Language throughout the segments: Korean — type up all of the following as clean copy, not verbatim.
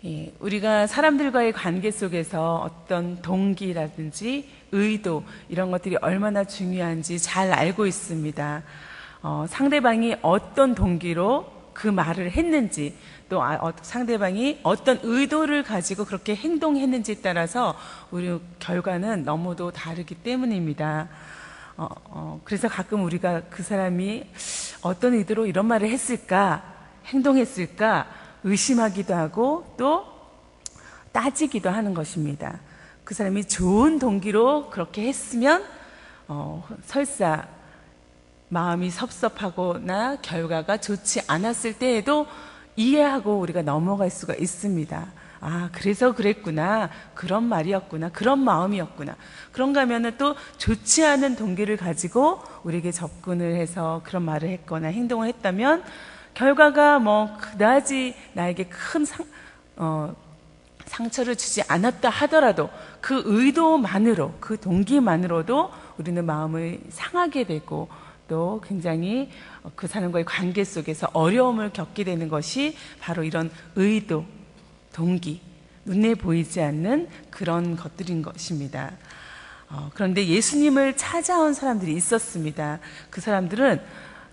예, 우리가 사람들과의 관계 속에서 어떤 동기라든지 의도 이런 것들이 얼마나 중요한지 잘 알고 있습니다. 상대방이 어떤 동기로 그 말을 했는지 또 상대방이 어떤 의도를 가지고 그렇게 행동했는지에 따라서 우리 결과는 너무도 다르기 때문입니다. 그래서 가끔 우리가 그 사람이 어떤 의도로 이런 말을 했을까, 행동했을까 의심하기도 하고 또 따지기도 하는 것입니다. 그 사람이 좋은 동기로 그렇게 했으면 설사 마음이 섭섭하거나 결과가 좋지 않았을 때에도 이해하고 우리가 넘어갈 수가 있습니다. 아, 그래서 그랬구나. 그런 말이었구나. 그런 마음이었구나. 그런가 하면은 또 좋지 않은 동기를 가지고 우리에게 접근을 해서 그런 말을 했거나 행동을 했다면 결과가 그다지 나에게 큰 상처를 주지 않았다 하더라도 그 의도만으로, 그 동기만으로도 우리는 마음을 상하게 되고 또 굉장히 그 사람과의 관계 속에서 어려움을 겪게 되는 것이 바로 이런 의도, 동기, 눈에 보이지 않는 그런 것들인 것입니다. 그런데 예수님을 찾아온 사람들이 있었습니다. 그 사람들은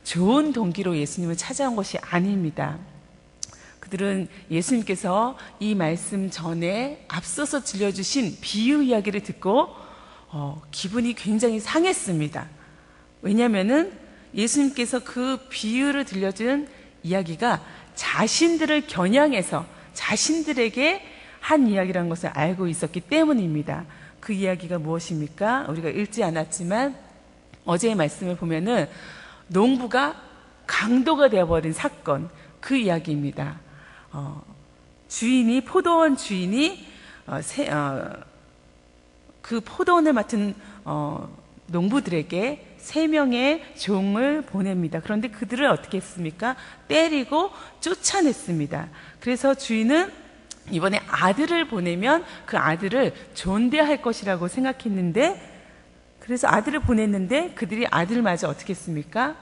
좋은 동기로 예수님을 찾아온 것이 아닙니다. 그들은 예수님께서 이 말씀 전에 앞서서 들려주신 비유 이야기를 듣고 기분이 굉장히 상했습니다. 왜냐하면은 예수님께서 그 비유를 들려준 이야기가 자신들을 겨냥해서 자신들에게 한 이야기라는 것을 알고 있었기 때문입니다. 그 이야기가 무엇입니까? 우리가 읽지 않았지만 어제의 말씀을 보면은 농부가 강도가 되어버린 사건, 그 이야기입니다. 포도원 주인이 그 포도원을 맡은 농부들에게 3명의 종을 보냅니다. 그런데 그들을 어떻게 했습니까? 때리고 쫓아냈습니다. 그래서 주인은 이번에 아들을 보내면 그 아들을 존대할 것이라고 생각했는데, 그래서 아들을 보냈는데 그들이 아들마저 어떻게 했습니까?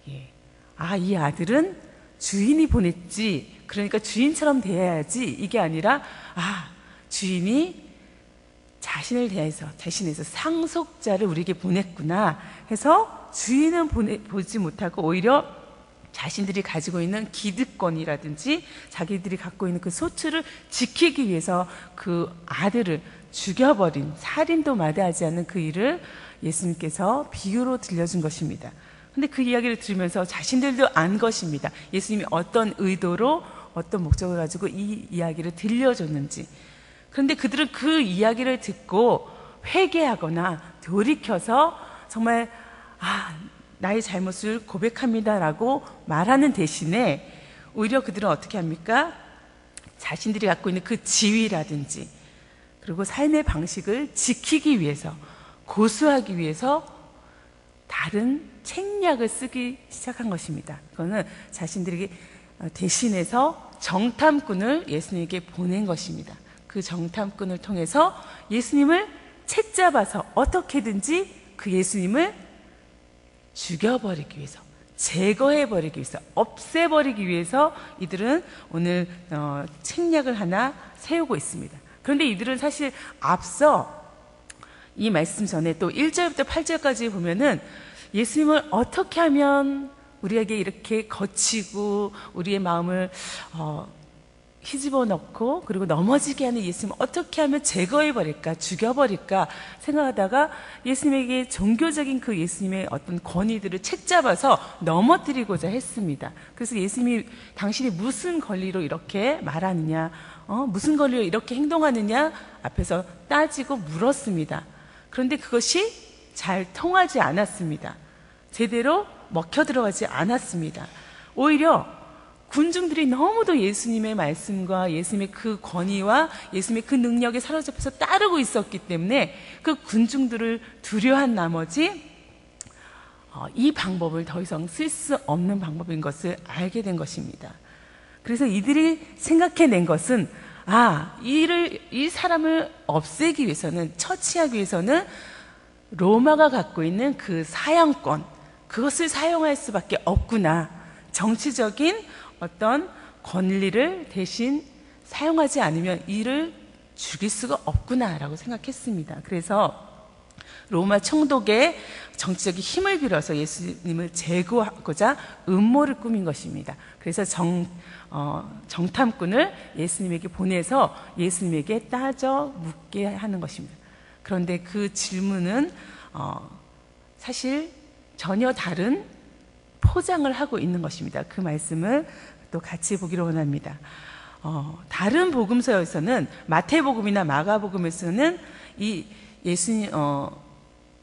이 아들은 주인이 보냈지, 그러니까 주인처럼 대해야지, 이게 아니라 주인이 자신을 대신해서 상속자를 우리에게 보냈구나 해서 주인은 보지 못하고 오히려 자신들이 가지고 있는 기득권이라든지 자기들이 갖고 있는 그 소출을 지키기 위해서 그 아들을 죽여버린, 살인도 마다하지 않는 그 일을 예수님께서 비유로 들려준 것입니다. 근데 그 이야기를 들으면서 자신들도 안 것입니다. 예수님이 어떤 의도로 어떤 목적을 가지고 이 이야기를 들려줬는지. 그런데 그들은 그 이야기를 듣고 회개하거나 돌이켜서 정말 나의 잘못을 고백합니다라고 말하는 대신에 오히려 그들은 어떻게 합니까? 자신들이 갖고 있는 그 지위라든지 그리고 삶의 방식을 지키기 위해서, 고수하기 위해서 다른 책략을 쓰기 시작한 것입니다. 그거는 자신들에게 대신해서 정탐꾼을 예수님에게 보낸 것입니다. 그 정탐꾼을 통해서 예수님을 채잡아서 어떻게든지 그 예수님을 죽여버리기 위해서, 제거해버리기 위해서, 없애버리기 위해서 이들은 오늘 책략을 하나 세우고 있습니다. 그런데 이들은 사실 앞서 이 말씀 전에 또 1절부터 8절까지 보면은 예수님을 어떻게 하면 우리에게 이렇게 거치고 우리의 마음을 휘집어 넣고 그리고 넘어지게 하는 예수님을 어떻게 하면 제거해버릴까, 죽여버릴까 생각하다가 예수님에게 종교적인 그 예수님의 어떤 권위들을 책잡아서 넘어뜨리고자 했습니다. 그래서 예수님이 당신이 무슨 권리로 이렇게 말하느냐, 무슨 권리로 이렇게 행동하느냐 앞에서 따지고 물었습니다. 그런데 그것이 잘 통하지 않았습니다. 제대로 먹혀 들어가지 않았습니다. 오히려 군중들이 너무도 예수님의 말씀과 예수님의 그 권위와 예수님의 그 능력에 사로잡혀서 따르고 있었기 때문에 그 군중들을 두려워한 나머지 이 방법을 더 이상 쓸 수 없는 방법인 것을 알게 된 것입니다. 그래서 이들이 생각해낸 것은 이 사람을 없애기 위해서는, 처치하기 위해서는 로마가 갖고 있는 그 사형권, 그것을 사용할 수밖에 없구나. 정치적인 어떤 권리를 대신 사용하지 않으면 이를 죽일 수가 없구나라고 생각했습니다. 그래서 로마 총독의 정치적인 힘을 빌어서 예수님을 제거하고자 음모를 꾸민 것입니다. 그래서 정탐꾼을 예수님에게 보내서 예수님에게 따져 묻게 하는 것입니다. 그런데 그 질문은 사실 전혀 다른 포장을 하고 있는 것입니다. 그 말씀을 또 같이 보기로 원합니다. 다른 복음서에서는 마태복음이나 마가복음에서는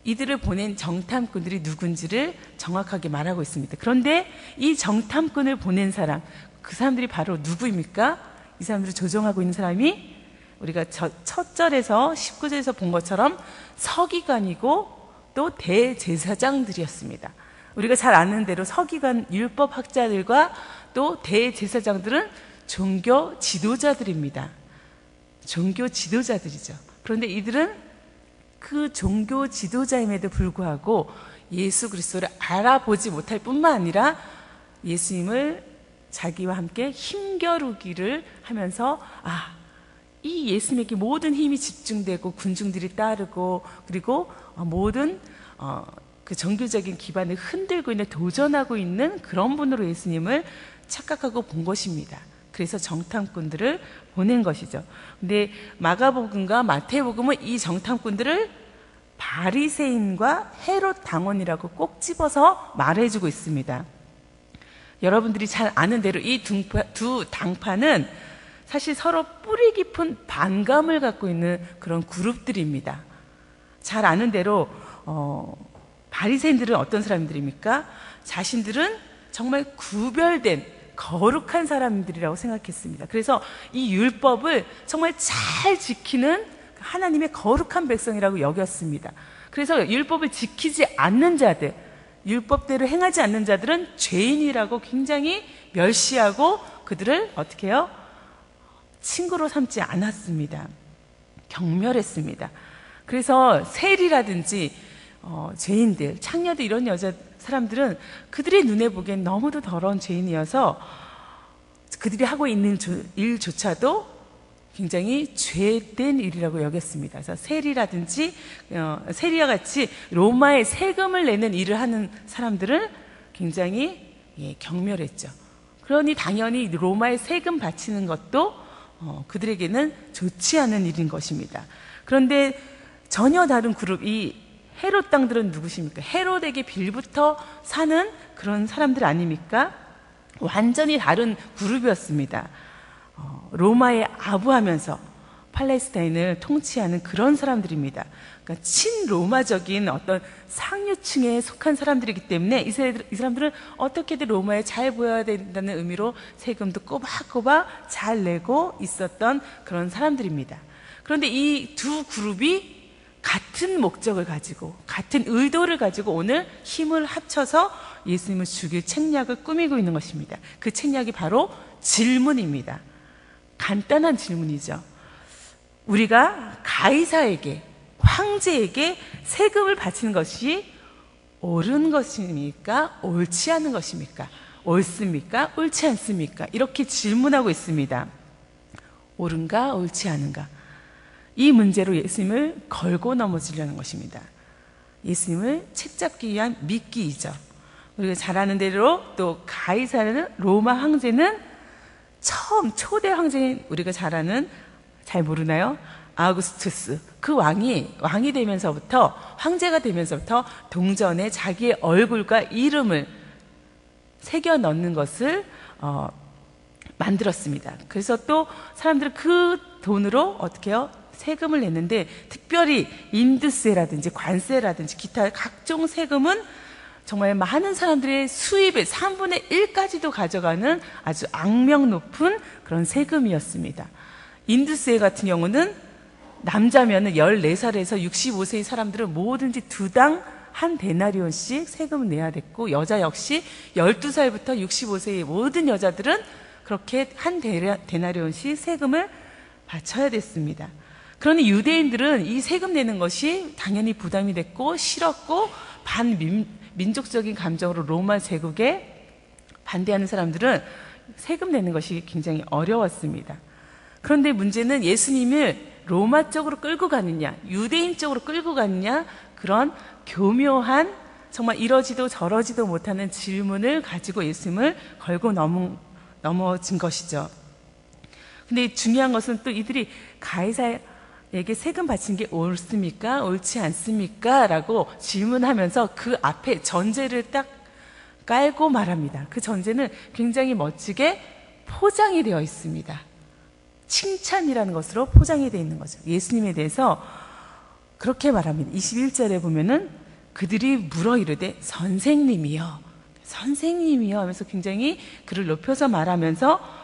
이들을 보낸 정탐꾼들이 누군지를 정확하게 말하고 있습니다. 그런데 이 정탐꾼을 보낸 사람, 그 사람들이 바로 누구입니까? 이 사람들을 조종하고 있는 사람이 우리가 첫 절에서 19절에서 본 것처럼 서기관이고 또 대제사장들이었습니다. 우리가 잘 아는 대로 서기관 율법학자들과 또 대제사장들은 종교 지도자들입니다. 종교 지도자들이죠. 그런데 이들은 그 종교 지도자임에도 불구하고 예수 그리스도를 알아보지 못할 뿐만 아니라 예수님을 자기와 함께 힘겨루기를 하면서 이 예수님에게 모든 힘이 집중되고 군중들이 따르고 그리고 모든 그 종교적인 기반을 흔들고 있는 도전하고 있는 그런 분으로 예수님을 착각하고 본 것입니다. 그래서 정탐꾼들을 보낸 것이죠. 근데 마가복음과 마태복음은 이 정탐꾼들을 바리새인과 헤롯 당원이라고 꼭 집어서 말해주고 있습니다. 여러분들이 잘 아는 대로 이 두 당파는 사실 서로 뿌리 깊은 반감을 갖고 있는 그런 그룹들입니다. 잘 아는 대로 바리새인들은 어떤 사람들입니까? 자신들은 정말 구별된 거룩한 사람들이라고 생각했습니다. 그래서 이 율법을 정말 잘 지키는 하나님의 거룩한 백성이라고 여겼습니다. 그래서 율법을 지키지 않는 자들, 율법대로 행하지 않는 자들은 죄인이라고 굉장히 멸시하고 그들을 어떻게 해요? 친구로 삼지 않았습니다. 경멸했습니다. 그래서 세리라든지 죄인들, 창녀들 이런 사람들은 그들의 눈에 보기엔 너무도 더러운 죄인이어서 그들이 하고 있는 일조차도 굉장히 죄된 일이라고 여겼습니다. 그래서 세리라든지 세리와 같이 로마에 세금을 내는 일을 하는 사람들을 굉장히 경멸했죠. 그러니 당연히 로마에 세금 바치는 것도 그들에게는 좋지 않은 일인 것입니다. 그런데 전혀 다른 그룹, 이 헤롯 당들은 누구십니까? 헤롯에게 빌부터 사는 그런 사람들 아닙니까? 완전히 다른 그룹이었습니다. 로마에 아부하면서 팔레스타인을 통치하는 그런 사람들입니다. 그러니까 친로마적인 어떤 상류층에 속한 사람들이기 때문에 이 사람들은 어떻게든 로마에 잘 보여야 된다는 의미로 세금도 꼬박꼬박 잘 내고 있었던 그런 사람들입니다. 그런데 이 두 그룹이 같은 목적을 가지고 같은 의도를 가지고 오늘 힘을 합쳐서 예수님을 죽일 책략을 꾸미고 있는 것입니다. 그 책략이 바로 질문입니다. 간단한 질문이죠. 우리가 가이사에게, 황제에게 세금을 바치는 것이 옳은 것입니까? 옳지 않은 것입니까? 옳습니까? 옳지 않습니까? 이렇게 질문하고 있습니다. 옳은가? 옳지 않은가? 이 문제로 예수님을 걸고 넘어지려는 것입니다. 예수님을 책잡기 위한 미끼이죠. 우리가 잘 아는 대로 또 가이사르는 로마 황제는 처음 초대 황제인 우리가 잘 모르나요? 아우구스투스. 그 왕이 되면서부터 황제가 되면서부터 동전에 자기의 얼굴과 이름을 새겨 넣는 것을 만들었습니다. 그래서 또 사람들은 그 돈으로 어떻게 해요? 세금을 냈는데 특별히 인두세라든지 관세라든지 기타 각종 세금은 정말 많은 사람들의 수입의 3분의 1까지도 가져가는 아주 악명 높은 그런 세금이었습니다. 인두세 같은 경우는 남자면 14살에서 65세의 사람들은 뭐든지 두당 한 데나리온씩 세금을 내야 됐고 여자 역시 12살부터 65세의 모든 여자들은 그렇게 한 데나리온씩 세금을 바쳐야 됐습니다. 그러니 유대인들은 이 세금 내는 것이 당연히 부담이 됐고 싫었고 반민족적인 감정으로 로마 제국에 반대하는 사람들은 세금 내는 것이 굉장히 어려웠습니다. 그런데 문제는 예수님을 로마 쪽으로 끌고 가느냐, 유대인 쪽으로 끌고 가느냐, 그런 교묘한 정말 이러지도 저러지도 못하는 질문을 가지고 예수님을 걸고 넘어진 것이죠. 근데 중요한 것은 또 이들이 가이사에게 세금 바치는 게 옳습니까? 옳지 않습니까? 라고 질문하면서 그 앞에 전제를 딱 깔고 말합니다. 그 전제는 굉장히 멋지게 포장이 되어 있습니다. 칭찬이라는 것으로 포장이 되어 있는 거죠. 예수님에 대해서 그렇게 말합니다. 21절에 보면은 그들이 물어 이르되 선생님이여, 선생님이여 하면서 굉장히 그를 높여서 말하면서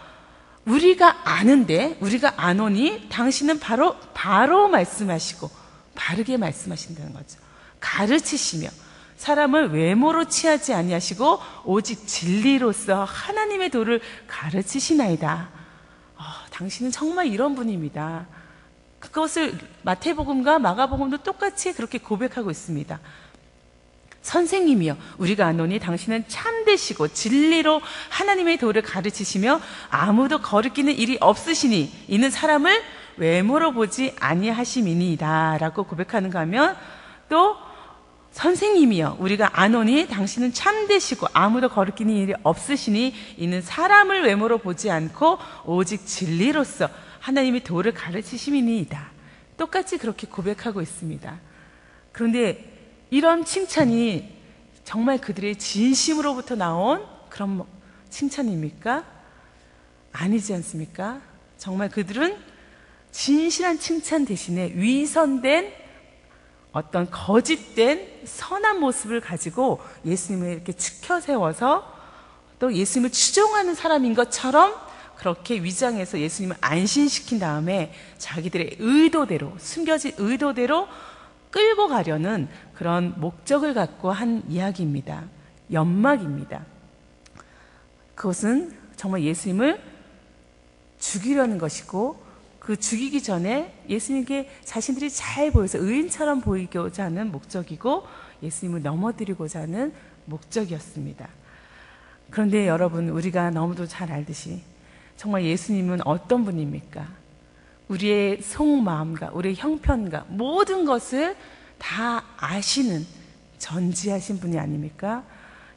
우리가 아는데 우리가 아노니 당신은 바로 말씀하시고 바르게 말씀하신다는 거죠. 가르치시며 사람을 외모로 취하지 아니하시고 오직 진리로서 하나님의 도를 가르치시나이다. 당신은 정말 이런 분입니다. 그것을 마태복음과 마가복음도 똑같이 그렇게 고백하고 있습니다. 선생님이여, 우리가 아노니 당신은 참되시고 진리로 하나님의 도를 가르치시며 아무도 거르끼는 일이 없으시니 이는 사람을 외모로 보지 아니하심이니이다 라고 고백하는가 하면, 또 선생님이여, 우리가 아노니 당신은 참되시고 아무도 거르끼는 일이 없으시니 이는 사람을 외모로 보지 않고 오직 진리로서 하나님의 도를 가르치심이니이다. 똑같이 그렇게 고백하고 있습니다. 그런데 이런 칭찬이 정말 그들의 진심으로부터 나온 그런 칭찬입니까? 아니지 않습니까? 정말 그들은 진실한 칭찬 대신에 위선된 어떤 거짓된 선한 모습을 가지고 예수님을 이렇게 치켜 세워서 또 예수님을 추종하는 사람인 것처럼 그렇게 위장해서 예수님을 안심시킨 다음에 자기들의 의도대로, 숨겨진 의도대로 끌고 가려는 그런 목적을 갖고 한 이야기입니다. 연막입니다. 그것은 정말 예수님을 죽이려는 것이고, 그 죽이기 전에 예수님께 자신들이 잘 보여서 의인처럼 보이고자 하는 목적이고, 예수님을 넘어뜨리고자 하는 목적이었습니다. 그런데 여러분, 우리가 너무도 잘 알듯이 정말 예수님은 어떤 분입니까? 우리의 속마음과 우리의 형편과 모든 것을 다 아시는 전지하신 분이 아닙니까?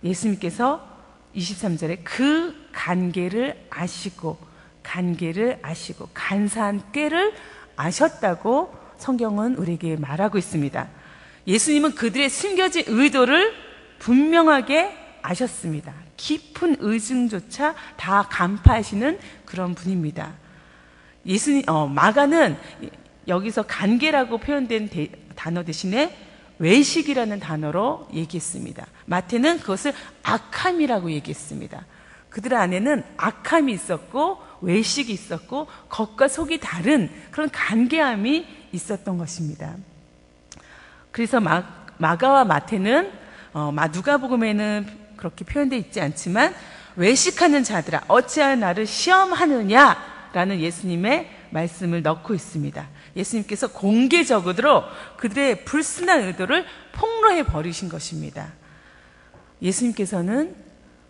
예수님께서 23절에 그 간계를 아시고 간사한 꾀를 아셨다고 성경은 우리에게 말하고 있습니다. 예수님은 그들의 숨겨진 의도를 분명하게 아셨습니다. 깊은 의증조차 다 간파하시는 그런 분입니다. 마가는 여기서 간계라고 표현된 단어 대신에 외식이라는 단어로 얘기했습니다. 마태는 그것을 악함이라고 얘기했습니다. 그들 안에는 악함이 있었고 외식이 있었고 겉과 속이 다른 그런 간계함이 있었던 것입니다. 그래서 마가와 마태는 누가복음에는 그렇게 표현되어 있지 않지만 외식하는 자들아 어찌하여 나를 시험하느냐라는 예수님의 말씀을 넣고 있습니다. 예수님께서 공개적으로 그들의 불순한 의도를 폭로해 버리신 것입니다. 예수님께서는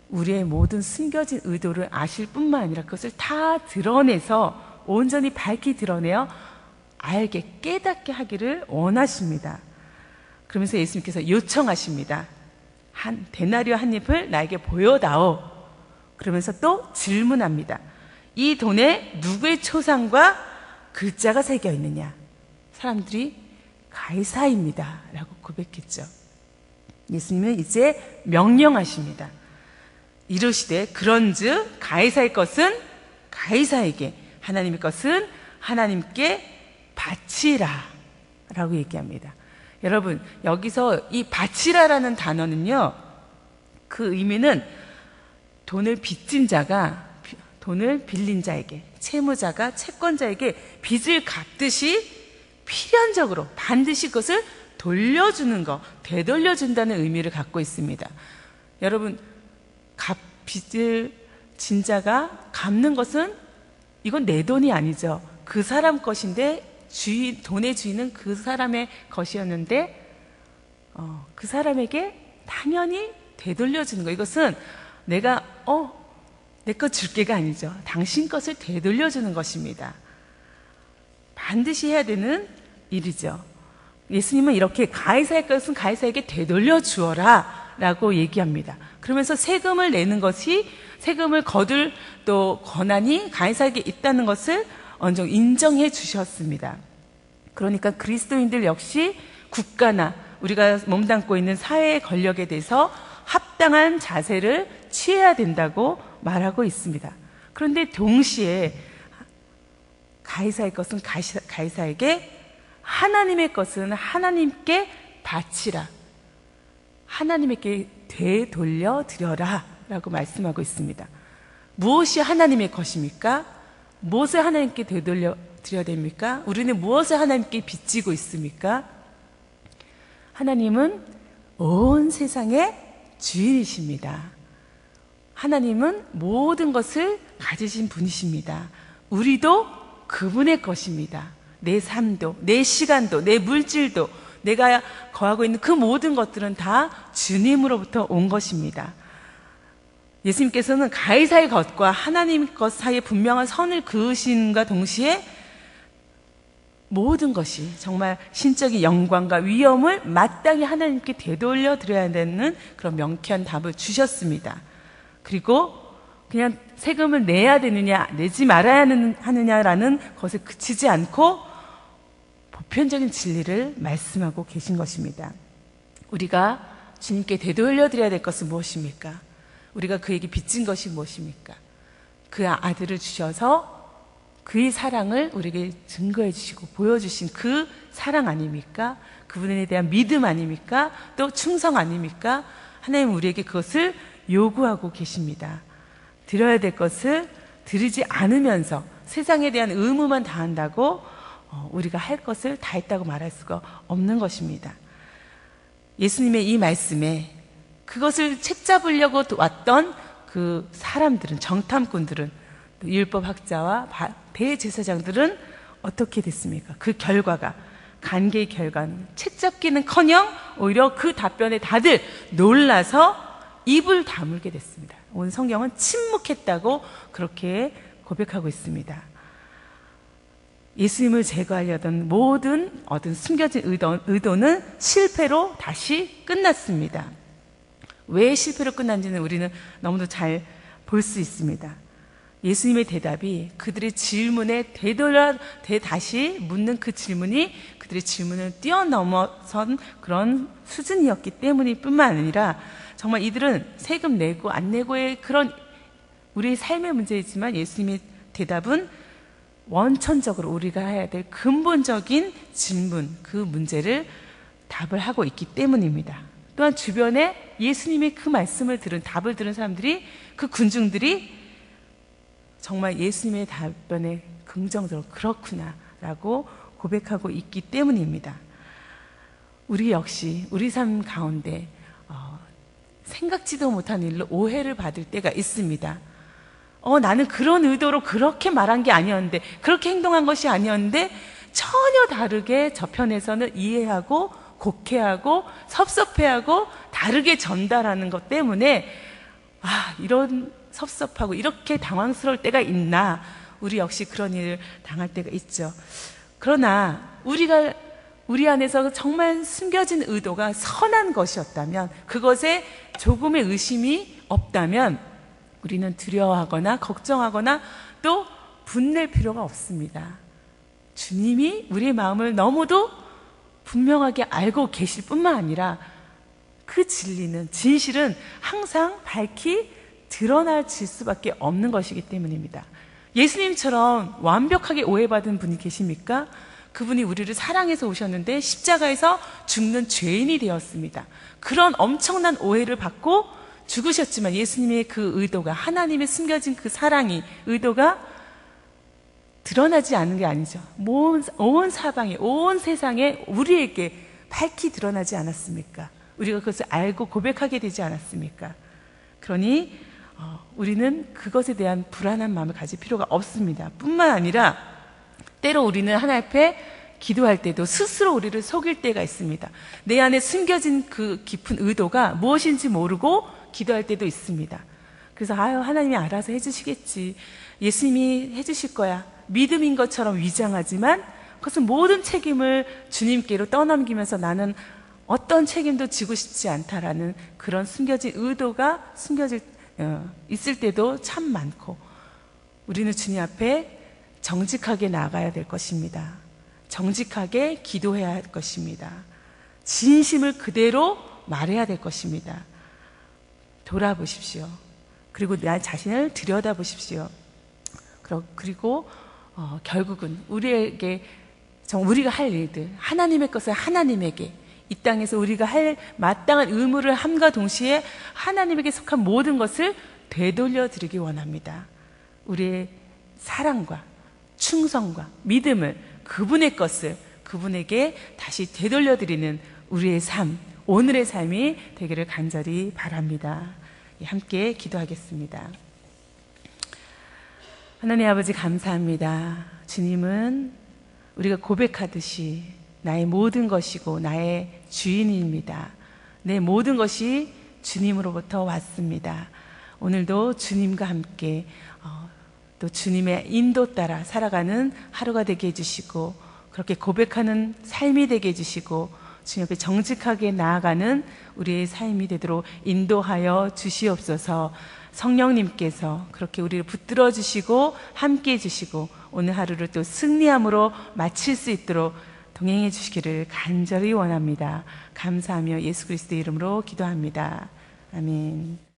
우리의 모든 숨겨진 의도를 아실 뿐만 아니라 그것을 다 드러내서 온전히 밝히 드러내어 알게 깨닫게 하기를 원하십니다. 그러면서 예수님께서 요청하십니다. 한 데나리오 한 입을 나에게 보여다오. 그러면서 또 질문합니다. 이 돈에 누구의 초상과 글자가 새겨 있느냐? 사람들이 가이사입니다 라고 고백했죠. 예수님은 이제 명령하십니다. 이르시되 그런즉 가이사의 것은 가이사에게, 하나님의 것은 하나님께 바치라 라고 얘기합니다. 여러분, 여기서 이 바치라라는 단어는요, 그 의미는 돈을 빚진 자가 돈을 빌린 자에게, 채무자가 채권자에게 빚을 갚듯이 필연적으로 반드시 그것을 돌려주는 것, 되돌려준다는 의미를 갖고 있습니다. 여러분, 빚을 진 자가 갚는 것은 이건 내 돈이 아니죠. 그 사람 것인데 돈의 주인은 그 사람의 것이었는데 그 사람에게 당연히 되돌려주는 거. 이것은 내가 내 것 줄게가 아니죠. 당신 것을 되돌려주는 것입니다. 반드시 해야 되는 일이죠. 예수님은 이렇게 가이사의 것은 가이사에게 되돌려 주어라 라고 얘기합니다. 그러면서 세금을 내는 것이, 세금을 거둘 또 권한이 가이사에게 있다는 것을 언정 인정해 주셨습니다. 그러니까 그리스도인들 역시 국가나 우리가 몸담고 있는 사회의 권력에 대해서 합당한 자세를 취해야 된다고 말하고 있습니다. 그런데 동시에 가이사의 것은 가이사에게, 하나님의 것은 하나님께 바치라, 하나님께 되돌려 드려라 라고 말씀하고 있습니다. 무엇이 하나님의 것입니까? 무엇을 하나님께 되돌려 드려야 됩니까? 우리는 무엇을 하나님께 빚지고 있습니까? 하나님은 온 세상의 주인이십니다. 하나님은 모든 것을 가지신 분이십니다. 우리도 그분의 것입니다. 내 삶도, 내 시간도, 내 물질도, 내가 거하고 있는 그 모든 것들은 다 주님으로부터 온 것입니다. 예수님께서는 가이사의 것과 하나님 것 사이에 분명한 선을 그으심과 동시에 모든 것이 정말 신적인 영광과 위엄을 마땅히 하나님께 되돌려 드려야 되는 그런 명쾌한 답을 주셨습니다. 그리고 그냥 세금을 내야 되느냐, 내지 말아야 하느냐라는 것에 그치지 않고 보편적인 진리를 말씀하고 계신 것입니다. 우리가 주님께 되돌려 드려야 될 것은 무엇입니까? 우리가 그에게 빚진 것이 무엇입니까? 그 아들을 주셔서 그의 사랑을 우리에게 증거해 주시고 보여주신 그 사랑 아닙니까? 그분에 대한 믿음 아닙니까? 또 충성 아닙니까? 하나님 우리에게 그것을 요구하고 계십니다. 드려야 될 것을 드리지 않으면서 세상에 대한 의무만 다한다고 우리가 할 것을 다 했다고 말할 수가 없는 것입니다. 예수님의 이 말씀에 그것을 책잡으려고 왔던 그 사람들은, 정탐꾼들은, 율법학자와 대제사장들은 어떻게 됐습니까? 그 결과가, 관계의 결과는 책잡기는커녕 오히려 그 답변에 다들 놀라서 입을 다물게 됐습니다. 오늘 성경은 침묵했다고 그렇게 고백하고 있습니다. 예수님을 제거하려던 모든 숨겨진 의도는 실패로 다시 끝났습니다. 왜 실패로 끝난지는 우리는 너무도 잘 볼 수 있습니다. 예수님의 대답이 그들의 질문에 다시 묻는 그 질문이 그들의 질문을 뛰어넘어선 그런 수준이었기 때문일 뿐만 아니라 정말 이들은 세금 내고 안 내고의 그런 우리의 삶의 문제이지만 예수님의 대답은 원천적으로 우리가 해야 될 근본적인 질문, 그 문제를 답을 하고 있기 때문입니다. 또한 주변에 예수님의 그 말씀을 답을 들은 사람들이, 그 군중들이 정말 예수님의 답변에 긍정적으로 그렇구나 라고 고백하고 있기 때문입니다. 우리 역시 우리 삶 가운데 생각지도 못한 일로 오해를 받을 때가 있습니다. 나는 그런 의도로 그렇게 말한 게 아니었는데, 그렇게 행동한 것이 아니었는데 전혀 다르게 저편에서는 이해하고 곡해하고 섭섭해하고 다르게 전달하는 것 때문에 이런 섭섭하고 이렇게 당황스러울 때가 있나. 우리 역시 그런 일을 당할 때가 있죠. 그러나 우리 안에서 정말 숨겨진 의도가 선한 것이었다면, 그것에 조금의 의심이 없다면 우리는 두려워하거나 걱정하거나 또 분낼 필요가 없습니다. 주님이 우리의 마음을 너무도 분명하게 알고 계실 뿐만 아니라 그 진실은 항상 밝히 드러나질 수밖에 없는 것이기 때문입니다. 예수님처럼 완벽하게 오해받은 분이 계십니까? 그분이 우리를 사랑해서 오셨는데 십자가에서 죽는 죄인이 되었습니다. 그런 엄청난 오해를 받고 죽으셨지만 예수님의 그 의도가, 하나님의 숨겨진 그 사랑이, 의도가 드러나지 않은 게 아니죠. 온 사방에, 온 세상에 우리에게 밝히 드러나지 않았습니까? 우리가 그것을 알고 고백하게 되지 않았습니까? 그러니 우리는 그것에 대한 불안한 마음을 가질 필요가 없습니다. 뿐만 아니라 때로 우리는 하나님 앞에 기도할 때도 스스로 우리를 속일 때가 있습니다. 내 안에 숨겨진 그 깊은 의도가 무엇인지 모르고 기도할 때도 있습니다. 그래서 하나님이 알아서 해주시겠지, 예수님이 해주실 거야, 믿음인 것처럼 위장하지만 그것은 모든 책임을 주님께로 떠넘기면서 나는 어떤 책임도 지고 싶지 않다라는 그런 숨겨진 의도가 있을 때도 참 많고, 우리는 주님 앞에 정직하게 나가야 될 것입니다. 정직하게 기도해야 할 것입니다. 진심을 그대로 말해야 될 것입니다. 돌아보십시오. 그리고 나 자신을 들여다보십시오. 그리고 결국은 우리에게 우리가 할 일들, 하나님의 것을 하나님에게, 이 땅에서 우리가 할 마땅한 의무를 함과 동시에 하나님에게 속한 모든 것을 되돌려 드리기 원합니다. 우리의 사랑과 충성과 믿음을, 그분의 것을 그분에게 다시 되돌려 드리는 우리의 삶, 오늘의 삶이 되기를 간절히 바랍니다. 함께 기도하겠습니다. 하나님 아버지, 감사합니다. 주님은 우리가 고백하듯이 나의 모든 것이고 나의 주인입니다. 내 모든 것이 주님으로부터 왔습니다. 오늘도 주님과 함께 또 주님의 인도 따라 살아가는 하루가 되게 해주시고, 그렇게 고백하는 삶이 되게 해주시고, 주님 앞에 정직하게 나아가는 우리의 삶이 되도록 인도하여 주시옵소서. 성령님께서 그렇게 우리를 붙들어 주시고 함께 해주시고, 오늘 하루를 또 승리함으로 마칠 수 있도록 동행해 주시기를 간절히 원합니다. 감사하며 예수 그리스도의 이름으로 기도합니다. 아멘.